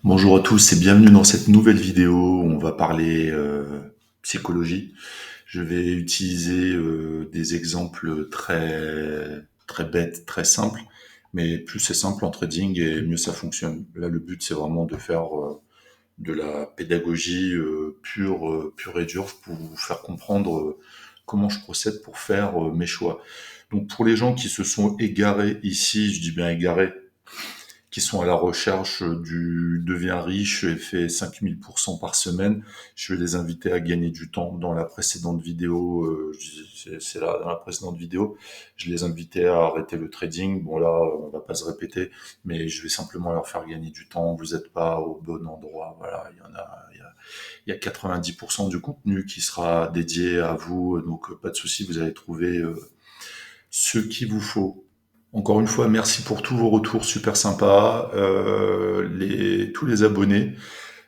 Bonjour à tous et bienvenue dans cette nouvelle vidéo où on va parler psychologie. Je vais utiliser des exemples très bêtes, très simples, mais plus c'est simple en trading et mieux ça fonctionne. Là, le but c'est vraiment de faire de la pédagogie pure et dure pour vous faire comprendre comment je procède pour faire mes choix. Donc pour les gens qui se sont égarés ici, je dis bien égarés, qui sont à la recherche du deviens riche et fait 5000% par semaine. Je vais les inviter à gagner du temps. Dans la précédente vidéo, c'est là, dans la précédente vidéo, je les invitais à arrêter le trading. Bon là, on va pas se répéter, mais je vais simplement leur faire gagner du temps. Vous n'êtes pas au bon endroit. Voilà, il y a 90% du contenu qui sera dédié à vous, donc pas de souci, vous allez trouver ce qu'il vous faut. Encore une fois, merci pour tous vos retours super sympas, tous les abonnés.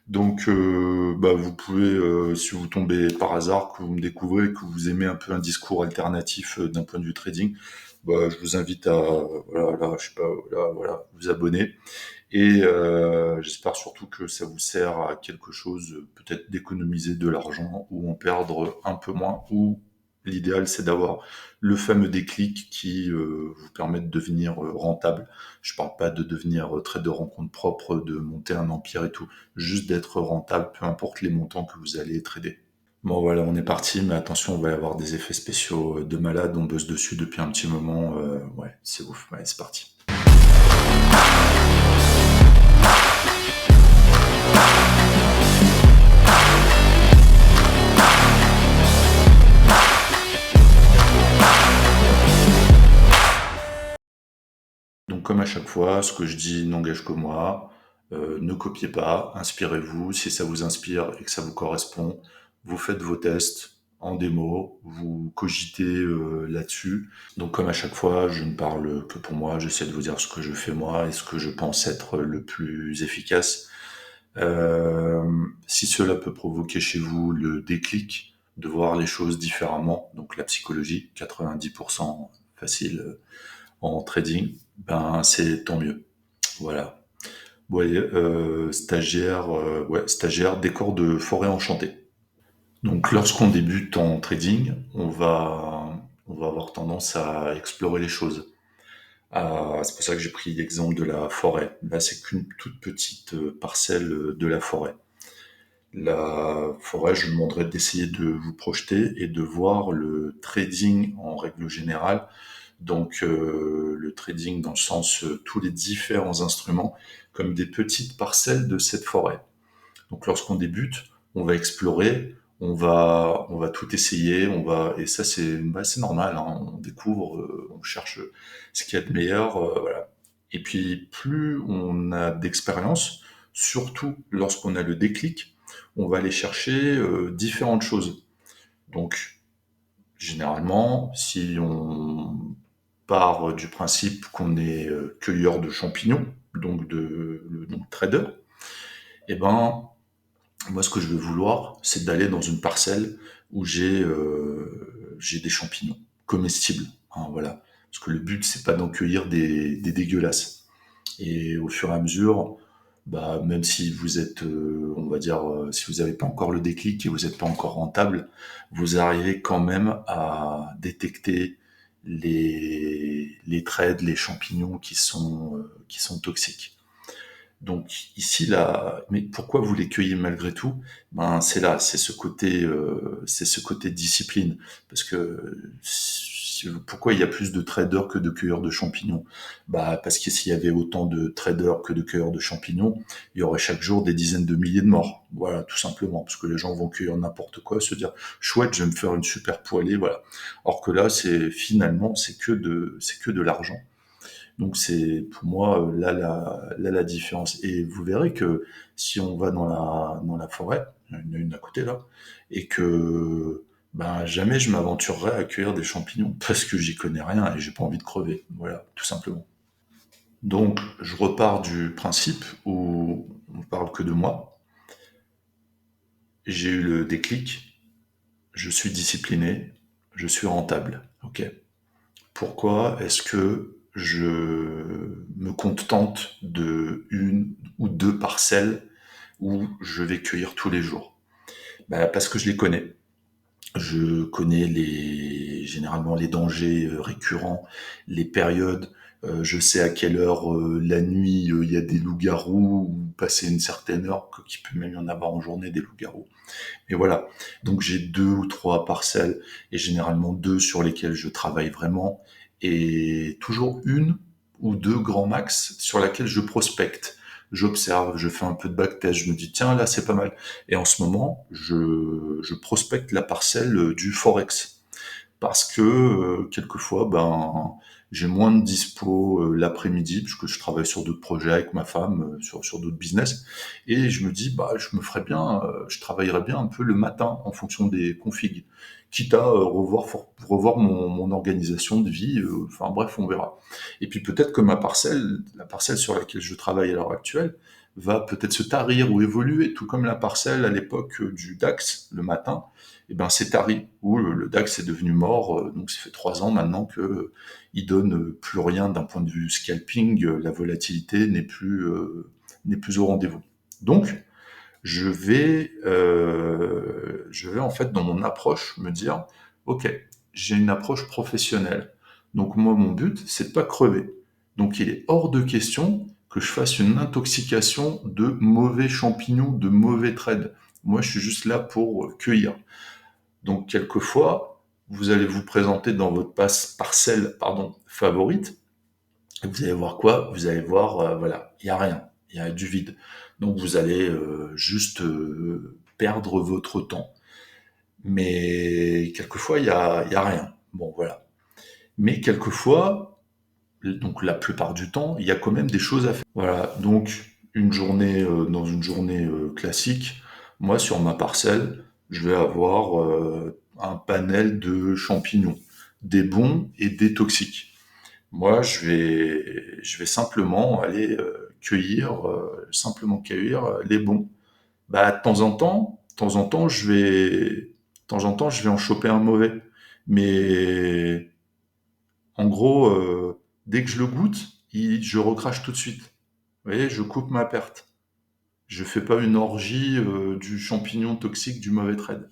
Donc, bah, vous pouvez, si vous tombez par hasard, que vous me découvrez, que vous aimez un peu un discours alternatif d'un point de vue trading, bah, je vous invite à, voilà, là, je sais pas, là, voilà, vous abonner. Et j'espère surtout que ça vous sert à quelque chose, peut-être d'économiser de l'argent ou en perdre un peu moins. Ou l'idéal, c'est d'avoir le fameux déclic qui vous permet de devenir rentable. Je parle pas de devenir trader en compte propre, de monter un empire et tout, juste d'être rentable, peu importe les montants que vous allez trader. Bon voilà, on est parti, mais attention, on va y avoir des effets spéciaux de malade, on bosse dessus depuis un petit moment, ouais, c'est ouf, ouais, c'est parti. Donc comme à chaque fois, ce que je dis n'engage que moi. Ne copiez pas, inspirez-vous. Si ça vous inspire et que ça vous correspond, vous faites vos tests en démo, vous cogitez là-dessus. Donc comme à chaque fois, je ne parle que pour moi, j'essaie de vous dire ce que je fais moi et ce que je pense être le plus efficace. Euh, Si cela peut provoquer chez vous le déclic de voir les choses différemment, donc la psychologie, 90% facile en trading, ben c'est tant mieux. Voilà. Ouais, stagiaire décor de forêt enchantée. Donc lorsqu'on débute en trading, on va avoir tendance à explorer les choses. C'est pour ça que j'ai pris l'exemple de la forêt. Là, c'est qu'une toute petite parcelle de la forêt. La forêt, je vous demanderais d'essayer de vous projeter et de voir le trading en règle générale. Donc le trading dans le sens tous les différents instruments comme des petites parcelles de cette forêt. Donc lorsqu'on débute, on va explorer, on va tout essayer, et ça c'est normal, hein, on découvre, on cherche ce qu'il y a de meilleur, voilà. Et puis plus on a d'expérience, surtout lorsqu'on a le déclic, on va aller chercher différentes choses. Donc généralement, si on part du principe qu'on est cueilleur de champignons, donc trader, et ben moi ce que je vais vouloir, c'est d'aller dans une parcelle où j'ai des champignons comestibles, hein, voilà. Parce que le but c'est pas d'en cueillir des dégueulasses. Et au fur et à mesure, bah, même si vous êtes, on va dire, si vous n'avez pas encore le déclic et vous n'êtes pas encore rentable, vous arrivez quand même à détecter les trades, les champignons qui sont toxiques. Donc ici là, mais pourquoi vous les cueillez malgré tout? Ben c'est là, c'est ce côté discipline, parce que pourquoi il y a plus de traders que de cueilleurs de champignons? Bah parce que s'il y avait autant de traders que de cueilleurs de champignons, il y aurait chaque jour des dizaines de milliers de morts. Voilà, tout simplement, parce que les gens vont cueillir n'importe quoi, se dire chouette, je vais me faire une super poêlée, voilà. Or que là, c'est que de l'argent. Donc c'est pour moi la différence. Et vous verrez que si on va dans la forêt, il y en a une à côté là, et que ben jamais je m'aventurerai à cueillir des champignons parce que j'y connais rien et j'ai pas envie de crever. Voilà, tout simplement. Donc je repars du principe où on parle que de moi. J'ai eu le déclic, je suis discipliné, je suis rentable. Ok. Pourquoi est-ce que je me contente de une ou deux parcelles où je vais cueillir tous les jours. Bah, parce que je les connais. Je connais généralement les dangers récurrents, les périodes. Je sais à quelle heure la nuit il y a des loups-garous ou passer une certaine heure, qu'il peut même y en avoir en journée des loups-garous. Et voilà. Donc j'ai deux ou trois parcelles et généralement deux sur lesquelles je travaille vraiment et toujours une ou deux grands max sur laquelle je prospecte. J'observe, je fais un peu de backtest, je me dis tiens là c'est pas mal. Et en ce moment, je prospecte la parcelle du Forex parce que quelquefois, ben, j'ai moins de dispo l'après-midi, parce que je travaille sur d'autres projets avec ma femme, sur d'autres business, et je me dis, bah, je travaillerais bien un peu le matin en fonction des configs, quitte à revoir mon organisation de vie, enfin bref, on verra. Et puis peut-être que la parcelle sur laquelle je travaille à l'heure actuelle, va peut-être se tarir ou évoluer, tout comme la parcelle à l'époque du DAX le matin, et ben c'est tari, où le DAX est devenu mort, donc ça fait 3 ans maintenant que il donne plus rien d'un point de vue scalping, la volatilité n'est plus au rendez-vous. Donc je vais en fait dans mon approche me dire, ok, j'ai une approche professionnelle, donc moi mon but c'est de pas crever, donc il est hors de question que je fasse une intoxication de mauvais champignons, de mauvais trades. Moi je suis juste là pour cueillir. Donc, quelquefois, vous allez vous présenter dans votre parcelle favorite, et vous allez voir quoi? Vous allez voir, voilà, il y a rien, il y a du vide. Donc, vous allez juste perdre votre temps. Mais quelquefois, il y a rien. Bon, voilà. Mais quelquefois, donc la plupart du temps, il y a quand même des choses à faire. Voilà. Donc, dans une journée classique, moi, sur ma parcelle, je vais avoir un panel de champignons, des bons et des toxiques. Moi, je vais simplement aller simplement cueillir les bons. Bah, de temps en temps, de temps en temps, je vais en choper un mauvais. Mais en gros, dès que je le goûte, je recrache tout de suite. Vous voyez, je coupe ma perte. Je fais pas une orgie du champignon toxique du mauvais trade.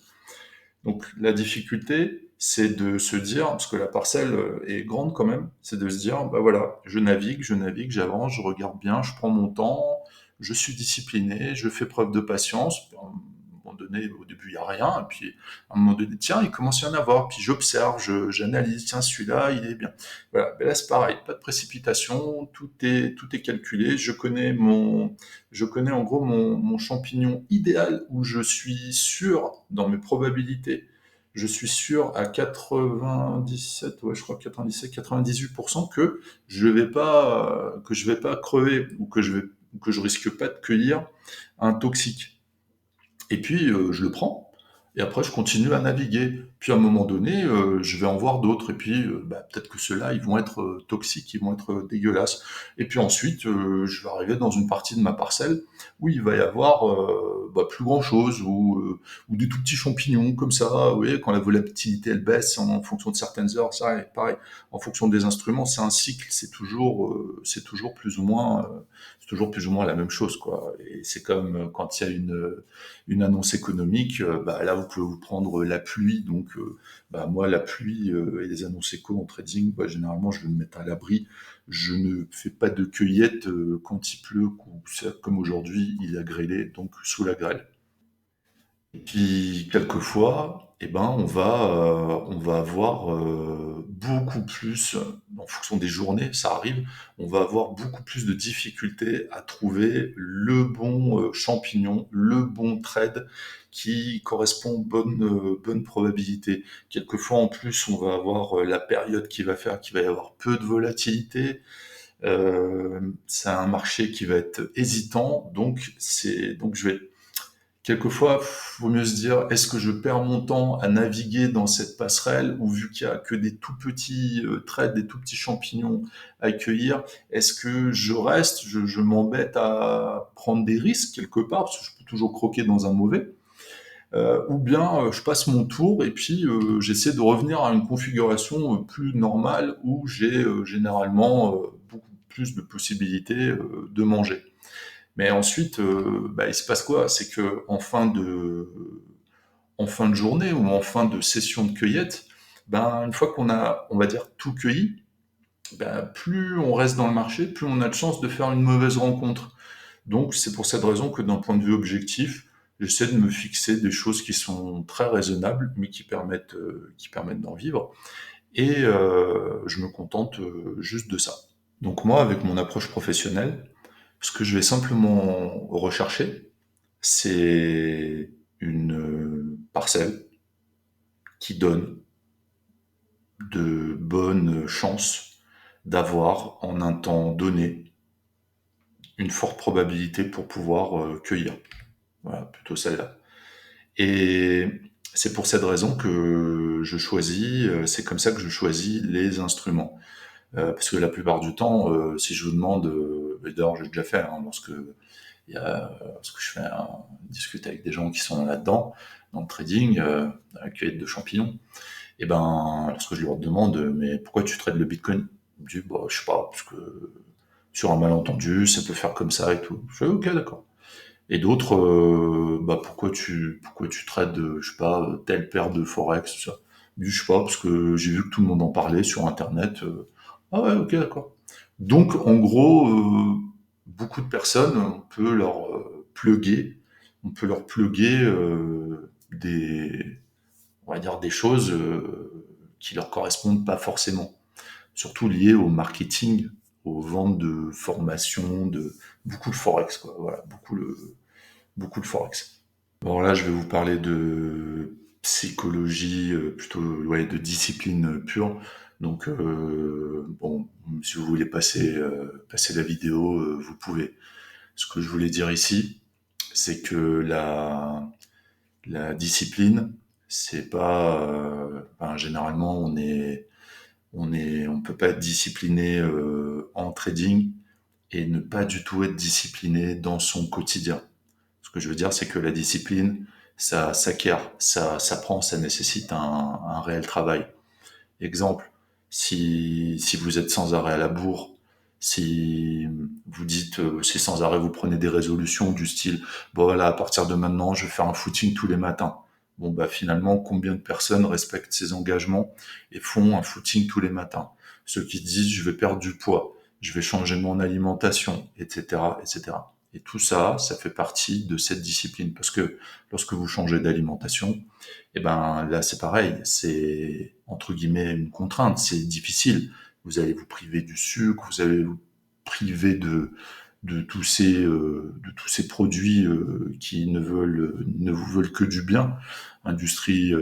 Donc la difficulté, c'est de se dire, parce que la parcelle est grande quand même, c'est de se dire, bah voilà, je navigue, j'avance, je regarde bien, je prends mon temps, je suis discipliné, je fais preuve de patience. À un moment donné, au début, il n'y a rien, et puis à un moment donné, tiens, il commence à y en avoir, puis j'observe, j'analyse, tiens, celui-là, il est bien. Voilà, ben là c'est pareil, pas de précipitation, tout est calculé, je connais en gros mon champignon idéal où je suis sûr dans mes probabilités. Je suis sûr à 97, ouais, je crois 97, 98% que je vais pas crever ou que je risque pas de cueillir un toxique. Et puis je le prends, et après je continue à naviguer. Puis à un moment donné, je vais en voir d'autres, et puis bah, peut-être que ceux-là, ils vont être toxiques, ils vont être dégueulasses. Et puis ensuite, je vais arriver dans une partie de ma parcelle où il va y avoir bah, plus grand-chose, ou des tout petits champignons comme ça. Vous voyez, quand la volatilité elle baisse en fonction de certaines heures, ça, et pareil, en fonction des instruments, c'est un cycle, c'est toujours plus ou moins, c'est toujours plus ou moins la même chose, quoi. Et c'est comme quand il y a une annonce économique, bah, là vous pouvez vous prendre la pluie. Donc bah, moi la pluie et les annonces éco en trading, bah, généralement je vais me mettre à l'abri. Je ne fais pas de cueillette quand il pleut, comme aujourd'hui il a grêlé, donc sous la grêle. Et puis quelquefois, eh ben, on va avoir beaucoup plus, en fonction des journées, ça arrive, on va avoir beaucoup plus de difficultés à trouver le bon champignon, le bon trade qui correspond bonne probabilité. Quelquefois en plus, on va avoir la période qui va faire qu'il va y avoir peu de volatilité. C'est un marché qui va être hésitant, donc je vais quelquefois, vaut mieux se dire, est-ce que je perds mon temps à naviguer dans cette passerelle, ou vu qu'il y a que des tout petits trades, des tout petits champignons à cueillir, est-ce que je reste, je m'embête à prendre des risques quelque part, parce que je peux toujours croquer dans un mauvais, ou bien je passe mon tour et puis j'essaie de revenir à une configuration plus normale où j'ai généralement beaucoup plus de possibilités de manger. Mais ensuite, il se passe quoi? C'est que en fin de journée ou en fin de session de cueillette, une fois qu'on a, on va dire, tout cueilli, plus on reste dans le marché, plus on a de chances de faire une mauvaise rencontre. Donc c'est pour cette raison que d'un point de vue objectif, j'essaie de me fixer des choses qui sont très raisonnables, mais qui permettent d'en vivre. Et je me contente juste de ça. Donc moi, avec mon approche professionnelle, ce que je vais simplement rechercher, c'est une parcelle qui donne de bonnes chances d'avoir en un temps donné une forte probabilité pour pouvoir cueillir. Voilà, plutôt celle-là. Et c'est pour cette raison que c'est comme ça que je choisis les instruments. Parce que la plupart du temps, si je vous demande, et d'ailleurs j'ai déjà fait, hein, lorsque discute avec des gens qui sont là-dedans, dans le trading, la cueillette de champignons, et lorsque je leur demande, mais pourquoi tu trades le Bitcoin? Ils me disent, je sais pas, parce que sur un malentendu, ça peut faire comme ça et tout. Je fais, ok, d'accord. Et d'autres, pourquoi tu trades, je sais pas, telle paire de forex, tout ça. Je sais pas, parce que j'ai vu que tout le monde en parlait sur Internet. Ah ouais, ok, d'accord. Donc, en gros, beaucoup de personnes, on peut leur plugger on va dire des choses qui leur correspondent pas forcément. Surtout liées au marketing, aux ventes de formations, de beaucoup de forex, quoi. Voilà, beaucoup de forex. Bon, là, je vais vous parler de psychologie, plutôt, ouais, de discipline pure. Donc, bon, si vous voulez passer la vidéo, vous pouvez. Ce que je voulais dire ici, c'est que la discipline, c'est pas, généralement, on peut pas être discipliné en trading et ne pas du tout être discipliné dans son quotidien. Ce que je veux dire, c'est que la discipline, ça s'acquiert, ça s'apprend, ça nécessite un réel travail. Exemple, si vous êtes sans arrêt à la bourre, si vous dites, si sans arrêt vous prenez des résolutions du style, bon voilà, à partir de maintenant, je vais faire un footing tous les matins. Bon finalement, combien de personnes respectent ces engagements et font un footing tous les matins? Ceux qui disent, je vais perdre du poids, je vais changer mon alimentation, etc., etc. Et tout ça, ça fait partie de cette discipline parce que lorsque vous changez d'alimentation, et là c'est pareil, c'est entre guillemets une contrainte, c'est difficile. Vous allez vous priver du sucre, vous allez vous priver de tous ces produits qui ne vous veulent que du bien. Industrie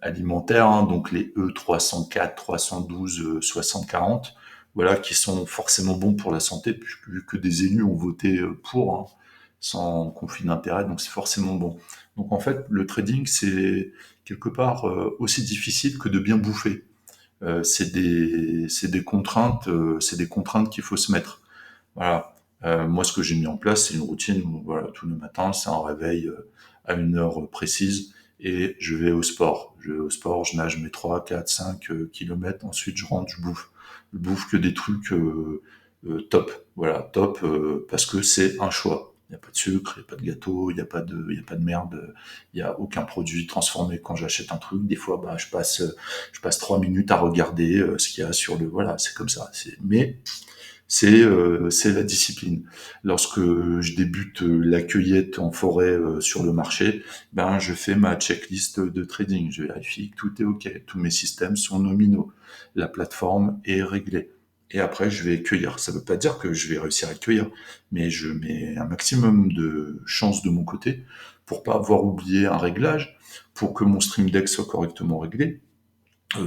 alimentaire, hein, donc les E304, 312, 60-40, voilà, qui sont forcément bons pour la santé, vu que des élus ont voté pour, hein, sans conflit d'intérêt, donc c'est forcément bon. Donc en fait, le trading, c'est quelque part aussi difficile que de bien bouffer. C'est des contraintes qu'il faut se mettre. Voilà. Moi, ce que j'ai mis en place, c'est une routine où, voilà, tous les matins, c'est un réveil à une heure précise et je vais au sport. Je vais au sport, je nage mes 3, 4, 5 kilomètres, ensuite je rentre, je bouffe. Je bouffe que des trucs top. Voilà, top, parce que c'est un choix. Il n'y a pas de sucre, il n'y a pas de gâteau, il y a pas de merde, il n'y a aucun produit transformé quand j'achète un truc. Des fois, je passe 3 minutes à regarder ce qu'il y a sur le, voilà, c'est comme ça. Mais c'est la discipline. Lorsque je débute la cueillette en forêt sur le marché, je fais ma checklist de trading. Je vérifie que tout est OK, tous mes systèmes sont nominaux, la plateforme est réglée. Et après, je vais cueillir. Ça ne veut pas dire que je vais réussir à cueillir, mais je mets un maximum de chances de mon côté pour pas avoir oublié un réglage, pour que mon stream deck soit correctement réglé.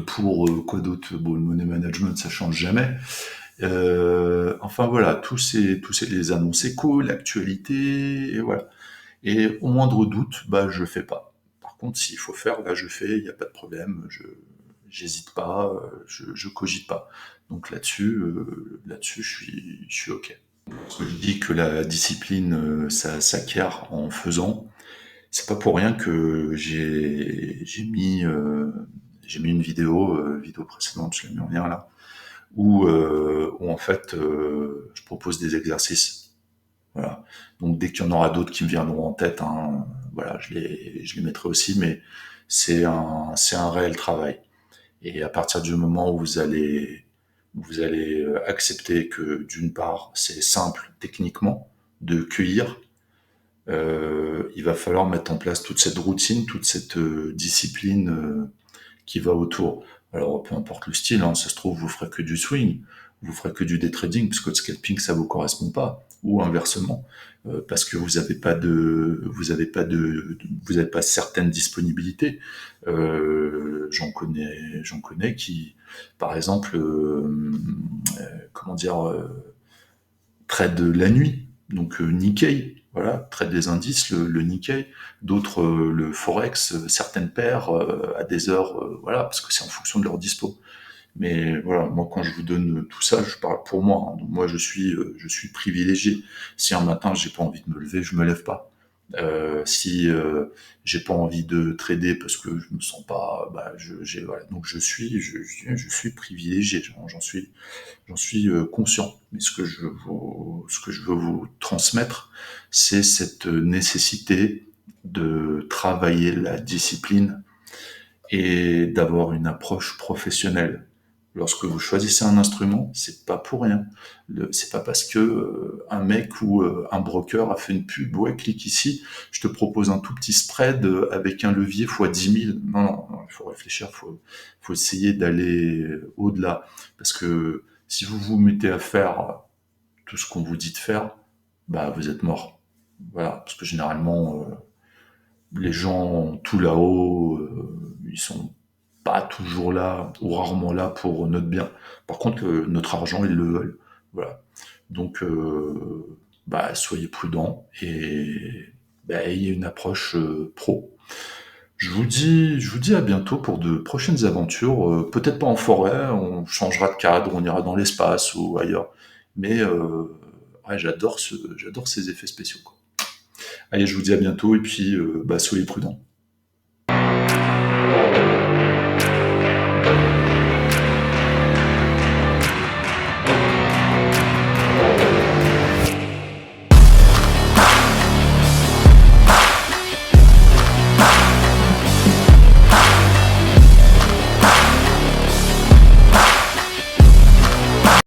Pour quoi d'autre? Bon, le money management, ça change jamais. Enfin voilà, les annonces échos, l'actualité, et voilà. Et au moindre doute, je fais pas. Par contre, s'il faut faire, je fais, il n'y a pas de problème, j'hésite pas, je cogite pas. Donc là-dessus, je suis ok. Je dis que la discipline, ça s'acquiert en faisant. C'est pas pour rien que j'ai mis une vidéo précédente, je l'ai mis en lien là, où en fait je propose des exercices. Voilà. Donc dès qu'il y en aura d'autres qui me viendront en tête, hein, voilà, je les mettrai aussi, mais c'est un réel travail. Et à partir du moment où vous allez accepter que d'une part c'est simple techniquement de cueillir, il va falloir mettre en place toute cette routine, toute cette discipline qui va autour. Alors, peu importe le style, hein, ça se trouve, vous ferez que du swing, vous ferez que du day trading, parce que le scalping, ça vous correspond pas, ou inversement, parce que vous avez pas certaines disponibilités. J'en connais qui, par exemple, comment dire, trade la nuit, donc Nikkei, voilà, trade des indices, le Nikkei, d'autres le Forex, certaines paires à des heures, voilà, parce que c'est en fonction de leur dispo. Mais voilà, moi quand je vous donne tout ça, je parle pour moi, hein. Donc moi je suis privilégié. Si un matin j'ai pas envie de me lever, je me lève pas. Si j'ai pas envie de trader parce que je me sens pas, bah, voilà. Donc je suis privilégié, j'en suis conscient. Mais ce que je veux vous transmettre, c'est cette nécessité de travailler la discipline et d'avoir une approche professionnelle. Lorsque vous choisissez un instrument, c'est pas pour rien. C'est pas parce que un mec ou un broker a fait une pub, ouais, clique ici, je te propose un tout petit spread avec un levier fois 10 000. Non, non, non, il faut réfléchir, il faut essayer d'aller au-delà. Parce que si vous vous mettez à faire tout ce qu'on vous dit de faire, bah vous êtes mort. Voilà, parce que généralement, les gens tout là-haut, ils sont pas toujours là ou rarement là pour notre bien. Par contre, notre argent, ils le veulent. Voilà. Donc, bah, soyez prudents et bah, ayez une approche pro. Je vous dis à bientôt pour de prochaines aventures. Peut-être pas en forêt, on changera de cadre, on ira dans l'espace ou ailleurs. Mais ouais, j'adore ces effets spéciaux, quoi. Allez, je vous dis à bientôt et puis bah, soyez prudents.